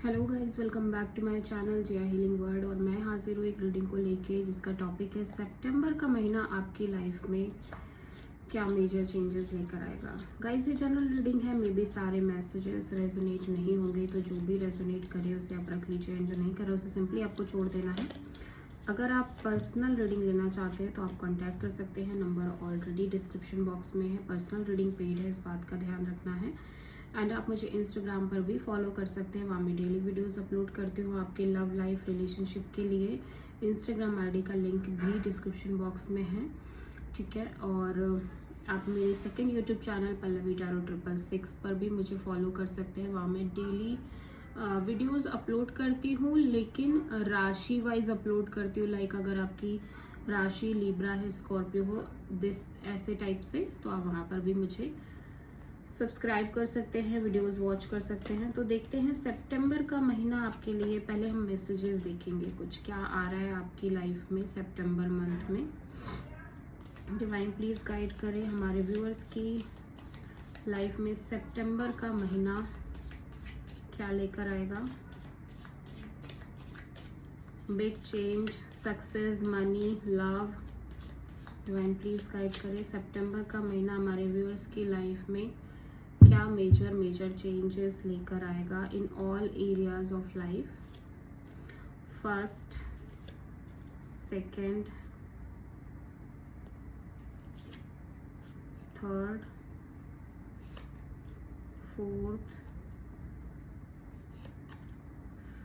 Hello guys, welcome back to my channel Jiya healing world. और मैं हाजिर हूँ एक रीडिंग को लेके जिसका टॉपिक है सितंबर का महीना आपकी लाइफ में क्या मेजर चेंजेस लेकर आएगा। गाइस, ये जनरल रीडिंग है, मे बी सारे मैसेजेस रेजोनेट नहीं होंगे, तो जो भी रेजोनेट करे उसे आप रख लीजिए, जो नहीं करे उसे सिंपली आपको छोड़ देना है। अगर आप पर्सनल रीडिंग लेना चाहते हैं तो आप कॉन्टैक्ट कर सकते हैं, नंबर ऑलरेडी डिस्क्रिप्शन बॉक्स में है। पर्सनल रीडिंग पेड है, इस बात का ध्यान रखना है। एंड आप मुझे इंस्टाग्राम पर भी फॉलो कर सकते हैं, वहाँ मैं डेली वीडियोस अपलोड करती हूँ आपके लव लाइफ रिलेशनशिप के लिए। इंस्टाग्राम आईडी का लिंक भी डिस्क्रिप्शन बॉक्स में है, ठीक है। और आप मेरे second YouTube channel Pallavi tarot 666 पर भी मुझे फॉलो कर सकते हैं, वहाँ मैं डेली वीडियोस अपलोड करती हूँ, लेकिन राशि वाइज अपलोड करती हूँ। लाइक अगर आपकी राशि लिब्रा है, स्कॉर्पियो हो, दिस ऐसे टाइप से, तो आप वहाँ पर भी मुझे सब्सक्राइब कर सकते हैं, वीडियोस वॉच कर सकते हैं। तो देखते हैं सितंबर का महीना आपके लिए। पहले हम मैसेजेस देखेंगे, कुछ क्या आ रहा है आपकी लाइफ में सितंबर मंथ में। डिवाइन प्लीज गाइड करें हमारे व्यूअर्स की लाइफ में सितंबर का महीना क्या लेकर आएगा। Big change, success, money, love. Divine please guide करें सितंबर का महीना हमारे व्यूअर्स की लाइफ में क्या मेजर चेंजेस लेकर आएगा in all areas of life. First, second, third, fourth,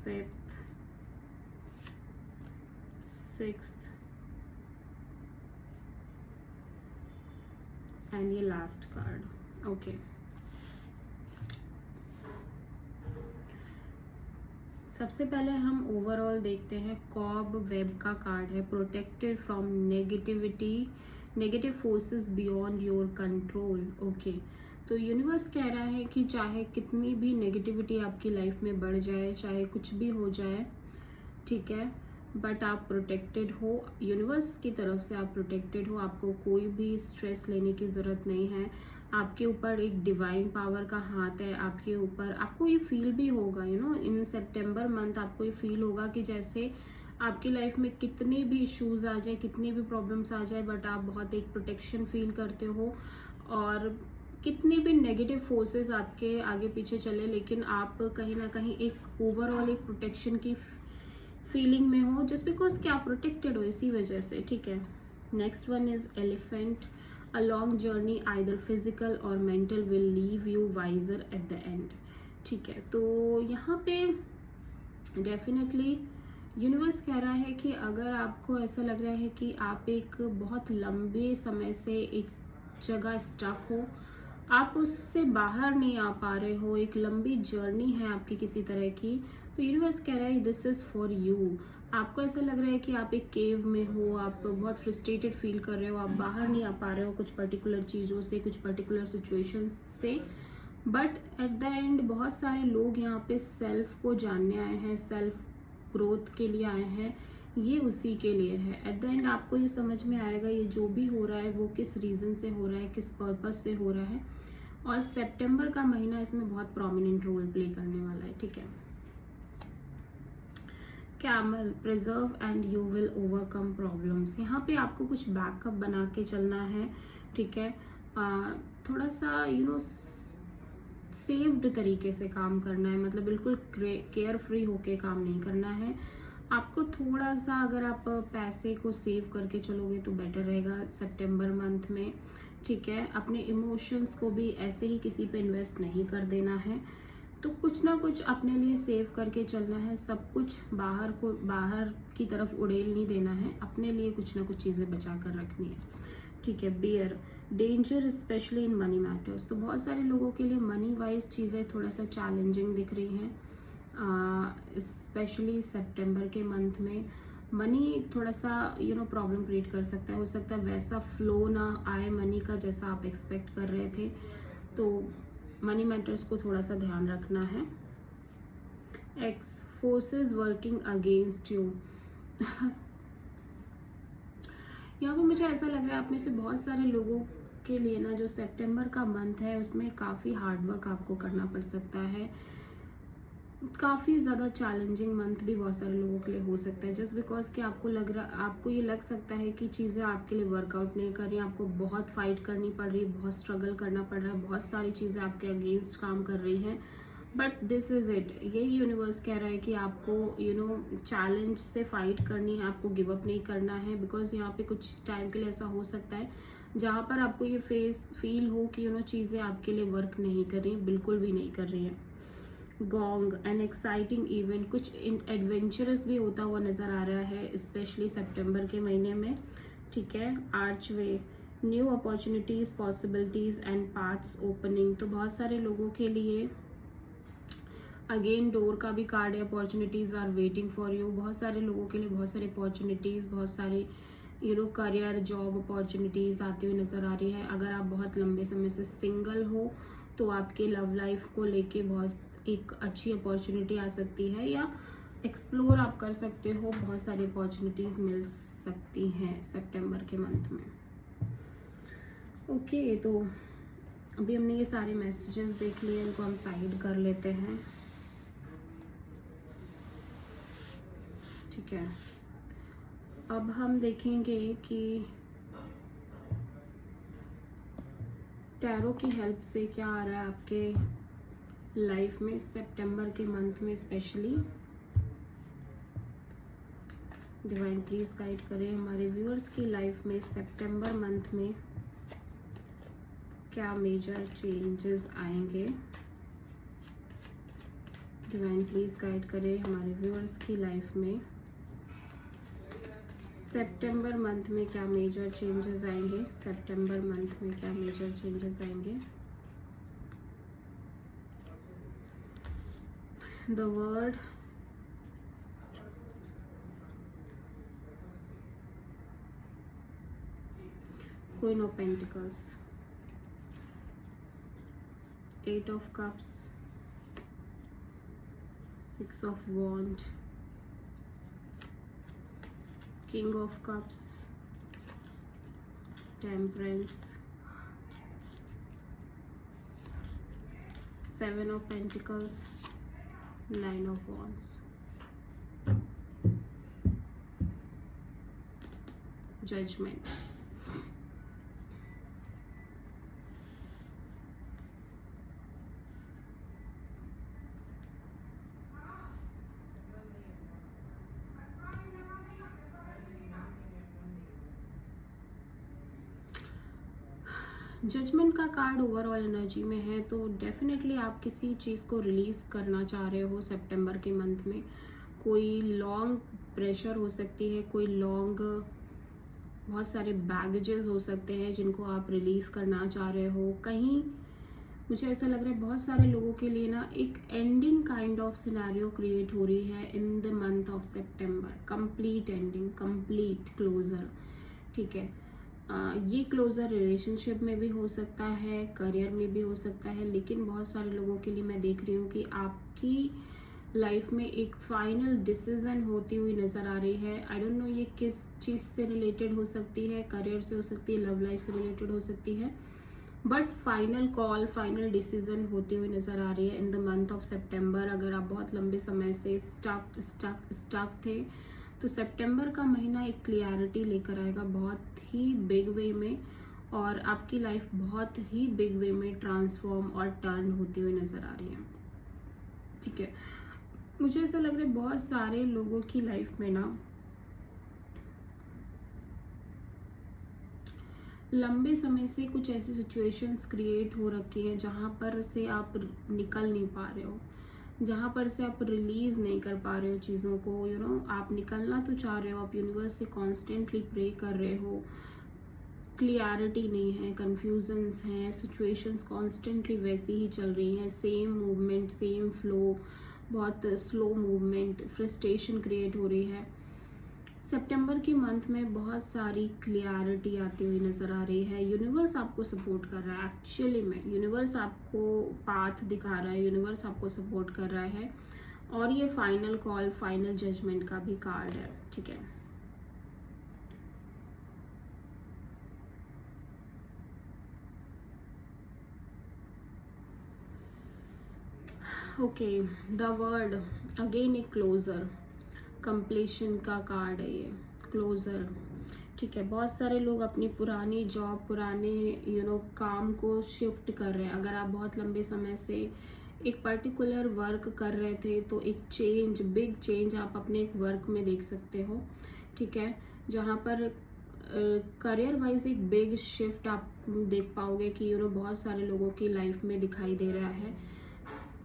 fifth, sixth and ये लास्ट कार्ड। ओके, सबसे पहले हम ओवरऑल देखते हैं। कॉब वेब का कार्ड है, protected from negativity, negative forces beyond your control. Okay, तो यूनिवर्स कह रहा है कि चाहे कितनी भी नेगेटिविटी आपकी लाइफ में बढ़ जाए, चाहे कुछ भी हो जाए, ठीक है, बट आप प्रोटेक्टेड हो। यूनिवर्स की तरफ से आप प्रोटेक्टेड हो, आपको कोई भी स्ट्रेस लेने की ज़रूरत नहीं है। आपके ऊपर एक डिवाइन पावर का हाथ है आपके ऊपर। आपको ये फील भी होगा, इन सितंबर मंथ आपको ये फील होगा कि जैसे आपकी लाइफ में कितने भी इश्यूज आ जाए, कितनी भी प्रॉब्लम्स आ जाए, बट आप बहुत एक प्रोटेक्शन फील करते हो। और कितनी भी नेगेटिव फोर्सेस आपके आगे पीछे चले, लेकिन आप कहीं ना कहीं एक ओवरऑल एक प्रोटेक्शन की फीलिंग में हो, जस्ट बिकॉज कि आप प्रोटेक्टेड हो, इसी वजह से, ठीक है। Next one is elephant. A long journey either physical or mental will leave you wiser at the end, ठीक है। तो यहाँ पे डेफिनेटली यूनिवर्स कह रहा है कि अगर आपको ऐसा लग रहा है कि आप एक बहुत लंबे समय से एक जगह स्टक हो, आप उससे बाहर नहीं आ पा रहे हो, एक लंबी जर्नी है आपकी किसी तरह की, तो यूनिवर्स कह रहा है दिस इज फॉर यू। आपको ऐसा लग रहा है कि आप एक केव में हो, आप बहुत फ्रस्ट्रेटेड फील कर रहे हो, आप बाहर नहीं आ पा रहे हो कुछ पर्टिकुलर चीज़ों से, कुछ पर्टिकुलर सिचुएशन से, बट एट द एंड बहुत सारे लोग यहाँ पे सेल्फ को जानने आए हैं, सेल्फ ग्रोथ के लिए आए हैं, ये उसी के लिए है। एट द एंड आपको ये समझ में आएगा ये जो भी हो रहा है वो किस रीज़न से हो रहा है, किस पर्पज से हो रहा है। और सितंबर का महीना इसमें बहुत प्रोमिनेंट रोल प्ले करने वाला है, ठीक है। Camel, preserve and you will overcome problems. यहाँ पे आपको कुछ बैकअप बना के चलना है, ठीक है। थोड़ा सा सेव्ड तरीके से काम करना है, मतलब बिल्कुल केयर फ्री होके काम नहीं करना है आपको। थोड़ा सा अगर आप पैसे को सेव करके चलोगे तो बेटर रहेगा सितंबर मंथ में, ठीक है। अपने इमोशंस को भी ऐसे ही किसी पे इन्वेस्ट नहीं कर देना है, तो कुछ ना कुछ अपने लिए सेव करके चलना है। सब कुछ बाहर की तरफ उड़ेल नहीं देना है, अपने लिए कुछ ना कुछ चीज़ें बचा कर रखनी है, ठीक है। Beware, danger specially in money matters. तो बहुत सारे लोगों के लिए मनी वाइज चीज़ें थोड़ा सा चैलेंजिंग दिख रही हैं, स्पेशली सितंबर के मंथ में। मनी थोड़ा सा प्रॉब्लम क्रिएट कर सकता है, हो सकता है वैसा फ्लो ना आए मनी का जैसा आप एक्सपेक्ट कर रहे थे, तो मनी मैटर्स को थोड़ा सा ध्यान रखना है। X forces working against you. यहाँ पे मुझे ऐसा लग रहा है आप में से बहुत सारे लोगों के लिए ना जो सितंबर का मंथ है उसमें काफ़ी हार्ड वर्क आपको करना पड़ सकता है। काफ़ी ज़्यादा चैलेंजिंग मंथ भी बहुत सारे लोगों के लिए हो सकता है, जस्ट बिकॉज कि आपको ये लग सकता है कि चीज़ें आपके लिए वर्कआउट नहीं कर रही हैं, आपको बहुत फाइट करनी पड़ रही है, बहुत स्ट्रगल करना पड़ रहा है, बहुत सारी चीज़ें आपके अगेंस्ट काम कर रही हैं, बट दिस इज़ इट। यही यूनिवर्स कह रहा है कि आपको चैलेंज से फाइट करनी है, आपको गिव अप नहीं करना है, बिकॉज यहाँ पे कुछ टाइम के लिए ऐसा हो सकता है जहाँ पर आपको ये फील हो कि चीज़ें आपके लिए वर्क नहीं कर रही, बिल्कुल भी नहीं कर रही हैं। गोंग एन एक्साइटिंग इवेंट, कुछ एडवेंचरस भी होता हुआ नज़र आ रहा है, स्पेशली सितंबर के महीने में, ठीक है। Archway, new opportunities, possibilities and paths opening, तो बहुत सारे लोगों के लिए अगेन डोर का भी कार्ड है, opportunities are waiting for you. बहुत सारे लोगों के लिए बहुत सारी अपॉर्चुनिटीज़, बहुत सारे करियर जॉब अपॉर्चुनिटीज़ आती हुई नज़र आ रही है। अगर आप बहुत लंबे समय से सिंगल हो तो आपके लव लाइफ को लेके बहुत एक अच्छी अपॉर्चुनिटी आ सकती है, या एक्सप्लोर आप कर सकते हो, बहुत सारी अपॉर्चुनिटीज़ मिल सकती हैं सितंबर के मंथ में। ओके, तो अभी हमने ये सारे मैसेजेस देख लिए, इनको हम साइड कर लेते हैं, ठीक है। अब हम देखेंगे कि टैरो की हेल्प से क्या आ रहा है आपके लाइफ में सितंबर के मंथ में स्पेशली। डिवाइन प्लीज गाइड करें हमारे व्यूअर्स की लाइफ में सितंबर मंथ में क्या मेजर चेंजेस आएंगे। डिवाइन प्लीज गाइड करें हमारे व्यूअर्स की लाइफ में सितंबर मंथ में क्या मेजर चेंजेस आएंगे। सितंबर मंथ में क्या मेजर चेंजेस आएंगे। The world, queen of pentacles, eight of cups, six of wand, king of cups, temperance, seven of pentacles, nine of wands, judgement. Judgement का card overall energy में है, तो definitely आप किसी चीज़ को रिलीज़ करना चाह रहे हो सितंबर के मंथ में। कोई लॉन्ग प्रेशर हो सकती है, कोई लॉन्ग बहुत सारे बैगेजेस हो सकते हैं जिनको आप रिलीज़ करना चाह रहे हो। कहीं मुझे ऐसा लग रहा है बहुत सारे लोगों के लिए ना एक ending kind of scenario create हो रही है in the month of September. Complete ending, complete closure, ठीक है। ये क्लोजर रिलेशनशिप में भी हो सकता है, करियर में भी हो सकता है, लेकिन बहुत सारे लोगों के लिए मैं देख रही हूँ कि आपकी लाइफ में एक फाइनल डिसीजन होती हुई नज़र आ रही है। आई डोंट नो ये किस चीज़ से रिलेटेड हो सकती है, करियर से हो सकती है, लव लाइफ से रिलेटेड हो सकती है, but final call, final decision होती हुई नज़र आ रही है इन द मंथ ऑफ सितंबर। अगर आप बहुत लंबे समय से स्टक थे तो सितंबर का महीना एक क्लियरिटी लेकर आएगा बहुत ही बिग वे में, और आपकी लाइफ बहुत ही बिग वे में ट्रांसफॉर्म और टर्न होती हुई नज़र आ रही है, ठीक है। मुझे ऐसा लग रहा है बहुत सारे लोगों की लाइफ में ना लंबे समय से कुछ ऐसी सिचुएशंस क्रिएट हो रखी हैं जहाँ पर से आप निकल नहीं पा रहे हो, जहाँ पर से आप रिलीज़ नहीं कर पा रहे हो चीज़ों को। आप निकलना तो चाह रहे हो, आप यूनिवर्स से कॉन्स्टेंटली प्रे कर रहे हो, क्लियरिटी नहीं है, कन्फ्यूजन्स हैं, सिचुएशंस कॉन्स्टेंटली वैसी ही चल रही हैं, सेम मूवमेंट, सेम फ्लो, बहुत स्लो मूवमेंट, फ्रस्ट्रेशन क्रिएट हो रही है। सितंबर के मंथ में बहुत सारी क्लियरिटी आती हुई नज़र आ रही है। यूनिवर्स आपको सपोर्ट कर रहा है, एक्चुअली में यूनिवर्स आपको पाथ दिखा रहा है, यूनिवर्स आपको सपोर्ट कर रहा है, और ये फाइनल कॉल, फाइनल जजमेंट का भी कार्ड है, ठीक है। ओके, द वर्ड अगेन एक क्लोजर, कंप्लीशन का कार्ड है ये, क्लोजर। ठीक है, बहुत सारे लोग अपनी पुरानी जॉब, पुराने काम को शिफ्ट कर रहे हैं। अगर आप बहुत लंबे समय से एक पर्टिकुलर वर्क कर रहे थे तो एक चेंज, बिग चेंज आप अपने एक वर्क में देख सकते हो। ठीक है, जहाँ पर करियर वाइज एक बिग शिफ्ट आप देख पाओगे कि बहुत सारे लोगों की लाइफ में दिखाई दे रहा है।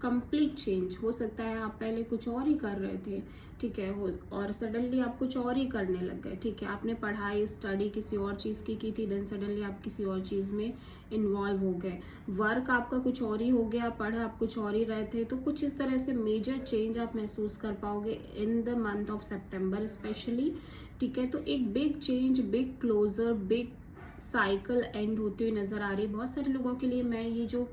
कंप्लीट चेंज हो सकता है, आप पहले कुछ और ही कर रहे थे, ठीक है, और सडनली आप कुछ और ही करने लग गए। ठीक है, आपने पढ़ाई स्टडी किसी और चीज़ की थी, देन सडनली आप किसी और चीज़ में इन्वॉल्व हो गए। वर्क आपका कुछ और ही हो गया, पढ़ आप कुछ और ही रहे थे। तो कुछ इस तरह से मेजर चेंज आप महसूस कर पाओगे in the month of September specially. ठीक है, तो एक big change, big closure, big cycle end होती हुई नजर आ रही है बहुत सारे लोगों के लिए। मैं ये जो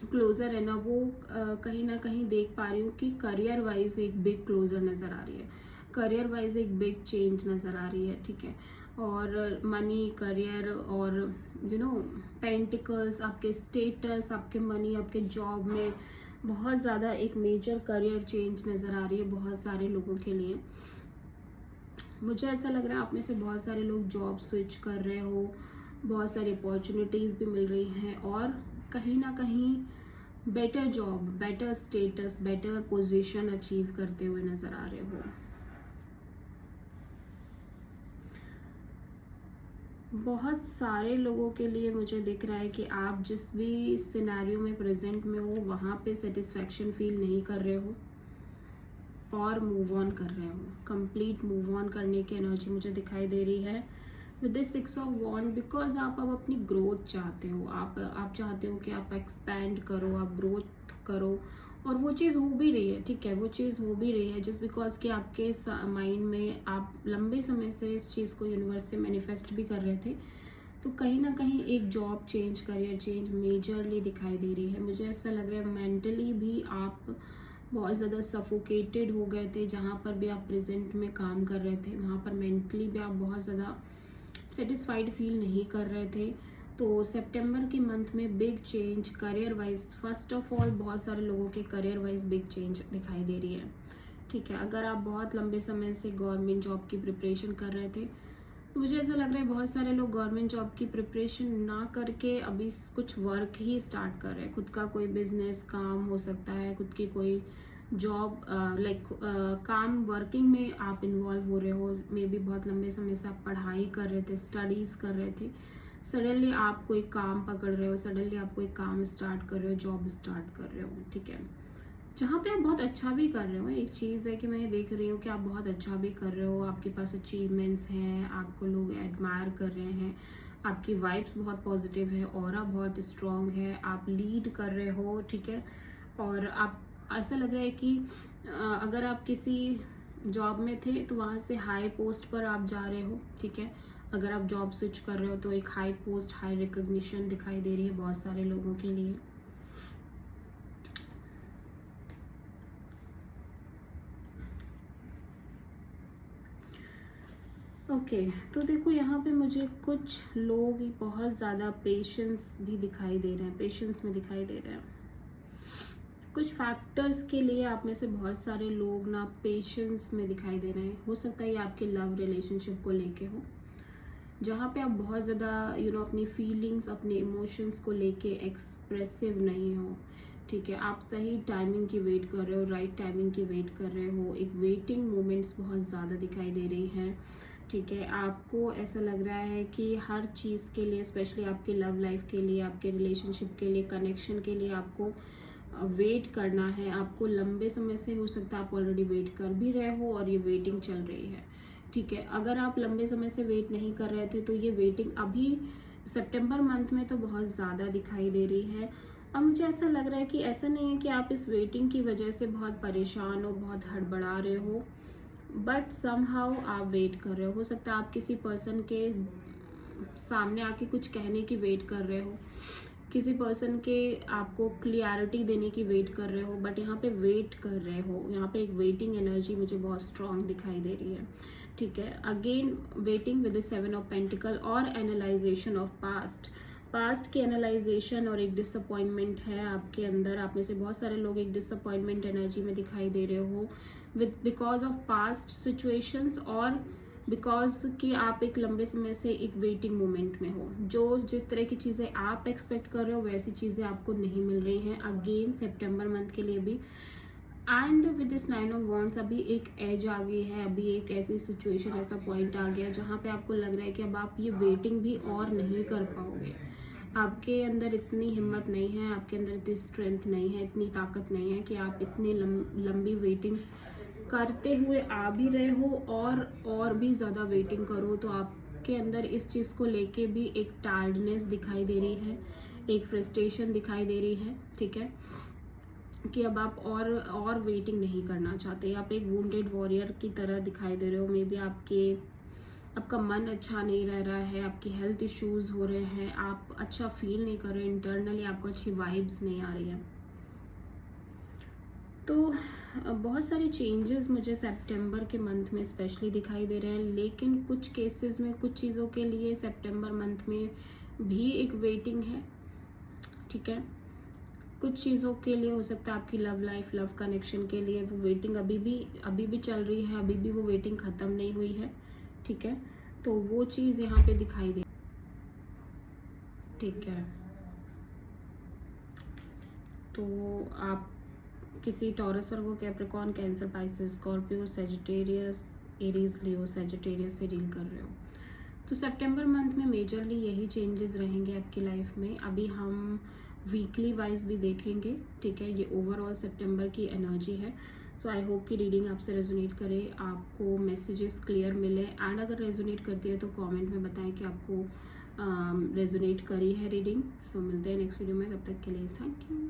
क्लोजर है ना, वो कहीं ना कहीं देख पा रही हूँ कि करियर वाइज एक बिग क्लोजर नज़र आ रही है, करियर वाइज एक बिग चेंज नज़र आ रही है। ठीक है, और मनी, करियर और पेंटिकल्स, आपके स्टेटस, आपके मनी, आपके जॉब में बहुत ज़्यादा एक मेजर करियर चेंज नज़र आ रही है बहुत सारे लोगों के लिए। मुझे ऐसा लग रहा है आप में से बहुत सारे लोग जॉब स्विच कर रहे हो, बहुत सारी अपॉर्चुनिटीज़ भी मिल रही हैं, और कहीं ना कहीं better job, better status, better position achieve करते हुए नजर आ रहे हो। बहुत सारे लोगों के लिए मुझे दिख रहा है कि आप जिस भी सिनेरियो में प्रेजेंट में हो वहाँ पे सेटिस्फैक्शन फील नहीं कर रहे हो और मूव ऑन कर रहे हो। कंप्लीट मूव ऑन करने की एनर्जी मुझे दिखाई दे रही है with this 6 of wand, because आप अब अपनी ग्रोथ चाहते हो। आप चाहते हो कि आप एक्सपैंड करो, आप ग्रोथ करो, और वो चीज़ हो भी रही है। ठीक है, वो चीज़ हो भी रही है जस्ट बिकॉज कि आपके माइंड में आप लंबे समय से इस चीज़ को यूनिवर्स से मैनिफेस्ट भी कर रहे थे। तो कहीं ना कहीं एक job change, career change majorly दिखाई दे रही है। मुझे ऐसा लग रहा है मेंटली भी आप बहुत ज़्यादा सफोकेटेड हो गए थे। जहाँ पर भी आप प्रेजेंट में काम कर रहे थे वहाँ पर मेंटली भी आप बहुत ज़्यादा सेटिस्फाइड फील नहीं कर रहे थे। तो सितंबर के मंथ में big change career wise, first of all बहुत सारे लोगों के करियर वाइज बिग चेंज दिखाई दे रही है। ठीक है, अगर आप बहुत लंबे समय से गवर्नमेंट जॉब की प्रिपरेशन कर रहे थे तो मुझे ऐसा लग रहा है बहुत सारे लोग गवर्नमेंट जॉब की प्रिपरेशन ना करके अभी कुछ वर्क ही स्टार्ट कर रहे हैं। खुद का कोई बिजनेस काम हो सकता है, खुद की कोई जॉब काम, वर्किंग में आप इन्वॉल्व हो रहे हो। मे बी बहुत लंबे समय से आप पढ़ाई कर रहे थे, स्टडीज़ कर रहे थे, सडनली आप कोई काम पकड़ रहे हो, सडनली आप कोई काम स्टार्ट कर रहे हो, जॉब स्टार्ट कर रहे हो। ठीक है, जहाँ पे आप बहुत अच्छा भी कर रहे हो। एक चीज़ है कि मैं देख रही हूँ कि आप बहुत अच्छा भी कर रहे हो, आपके पास अचीवमेंट्स हैं, आपको लोग एडमायर कर रहे हैं, आपकी वाइब्स बहुत पॉजिटिव है, ऑरा बहुत स्ट्रॉन्ग है, आप लीड कर रहे हो। ठीक है, और आप ऐसा लग रहा है कि अगर आप किसी जॉब में थे तो वहाँ से हाई पोस्ट पर आप जा रहे हो। ठीक है, अगर आप जॉब स्विच कर रहे हो तो एक हाई पोस्ट, हाई रिकॉग्निशन दिखाई दे रही है बहुत सारे लोगों के लिए। ओके, तो देखो यहाँ पे मुझे कुछ लोग बहुत ज़्यादा पेशेंस भी दिखाई दे रहे हैं, पेशेंस में दिखाई दे रहे हैं। कुछ फैक्टर्स के लिए आप में से बहुत सारे लोग ना पेशेंस में दिखाई दे रहे हैं। हो सकता है ये आपके लव रिलेशनशिप को लेके हो, जहाँ पे आप बहुत ज़्यादा अपनी फीलिंग्स, अपने इमोशंस को लेके एक्सप्रेसिव नहीं हो। ठीक है, आप सही टाइमिंग की वेट कर रहे हो, राइट टाइमिंग की वेट कर रहे हो। एक वेटिंग मोमेंट्स बहुत ज़्यादा दिखाई दे रही हैं। ठीक है, आपको ऐसा लग रहा है कि हर चीज़ के लिए, स्पेशली आपके लव लाइफ के लिए, आपके रिलेशनशिप के लिए, कनेक्शन के लिए आपको वेट करना है। आपको लंबे समय से, हो सकता है आप ऑलरेडी वेट कर भी रहे हो और ये वेटिंग चल रही है। ठीक है, अगर आप लंबे समय से वेट नहीं कर रहे थे तो ये वेटिंग अभी सितंबर मंथ में तो बहुत ज़्यादा दिखाई दे रही है। और मुझे ऐसा लग रहा है कि ऐसा नहीं है कि आप इस वेटिंग की वजह से बहुत परेशान हो, बहुत हड़बड़ा रहे हो, बट समहाउ आप वेट कर रहे हो सकता है आप किसी पर्सन के सामने आके कुछ कहने की वेट कर रहे हो, किसी पर्सन के आपको क्लियरिटी देने की वेट कर रहे हो, बट यहाँ पे वेट कर रहे हो। यहाँ पे एक वेटिंग एनर्जी मुझे बहुत स्ट्रांग दिखाई दे रही है। ठीक है, again waiting with the 7 of pentacle और एनालाइजेशन ऑफ पास्ट। पास्ट की एनालाइजेशन और एक डिसअपॉइंटमेंट है आपके अंदर। आप में से बहुत सारे लोग एक डिसअपॉइंटमेंट एनर्जी में दिखाई दे रहे हो with because of past situations, और बिकॉज कि आप एक लंबे समय से एक वेटिंग मोमेंट में हो। जो जिस तरह की चीज़ें आप एक्सपेक्ट कर रहे हो वैसी चीज़ें आपको नहीं मिल रही हैं अगेन सितंबर मंथ के लिए भी। And with this 9 of wands अभी एक एज आ गई है, अभी एक ऐसी सिचुएशन, ऐसा पॉइंट आ गया जहाँ पे आपको लग रहा है कि अब आप ये वेटिंग भी और नहीं कर पाओगे। आपके अंदर इतनी हिम्मत नहीं है, आपके अंदर इतनी स्ट्रेंथ नहीं है, इतनी ताकत नहीं है कि आप इतनी लंबी वेटिंग करते हुए आ भी रहे हो और भी ज़्यादा वेटिंग करो। तो आपके अंदर इस चीज़ को लेके भी एक टायर्डनेस दिखाई दे रही है, एक फ्रस्ट्रेशन दिखाई दे रही है, ठीक है, कि अब आप और वेटिंग नहीं करना चाहते। आप एक वुंडेड वॉरियर की तरह दिखाई दे रहे हो। मे बी आपका मन अच्छा नहीं रह रहा है, आपकी हेल्थ इश्यूज हो रहे हैं, आप अच्छा फील नहीं कर रहे, इंटरनली आपको अच्छी वाइब्स नहीं आ रही है। तो बहुत सारे चेंजेस मुझे सितंबर के मंथ में स्पेशली दिखाई दे रहे हैं, लेकिन कुछ केसेस में कुछ चीज़ों के लिए सितंबर मंथ में भी एक वेटिंग है, ठीक है। कुछ चीज़ों के लिए हो सकता है आपकी लव लाइफ, लव कनेक्शन के लिए वो वेटिंग अभी भी चल रही है, अभी भी वो वेटिंग ख़त्म नहीं हुई है, ठीक है। तो वो चीज़ यहाँ पे दिखाई दे, ठीक है। तो आप किसी Taurus, Virgo, Capricorn, Cancer, Pisces, Scorpio, Sagittarius, Aries, Leo, Sagittarius से डील कर रहे हो। तो सितंबर मंथ में मेजरली यही चेंजेस रहेंगे आपकी लाइफ में। अभी हम वीकली वाइज भी देखेंगे, ठीक है। ये ओवरऑल सितंबर की एनर्जी है। सो आई होप कि रीडिंग आपसे रेजोनेट करे, आपको मैसेजेस क्लियर मिले, एंड अगर रेजोनेट करती है तो कमेंट में बताएं कि आपको रेजोनेट करी है रीडिंग। सो मिलते हैं नेक्स्ट वीडियो में, तब तक के लिए थैंक यू।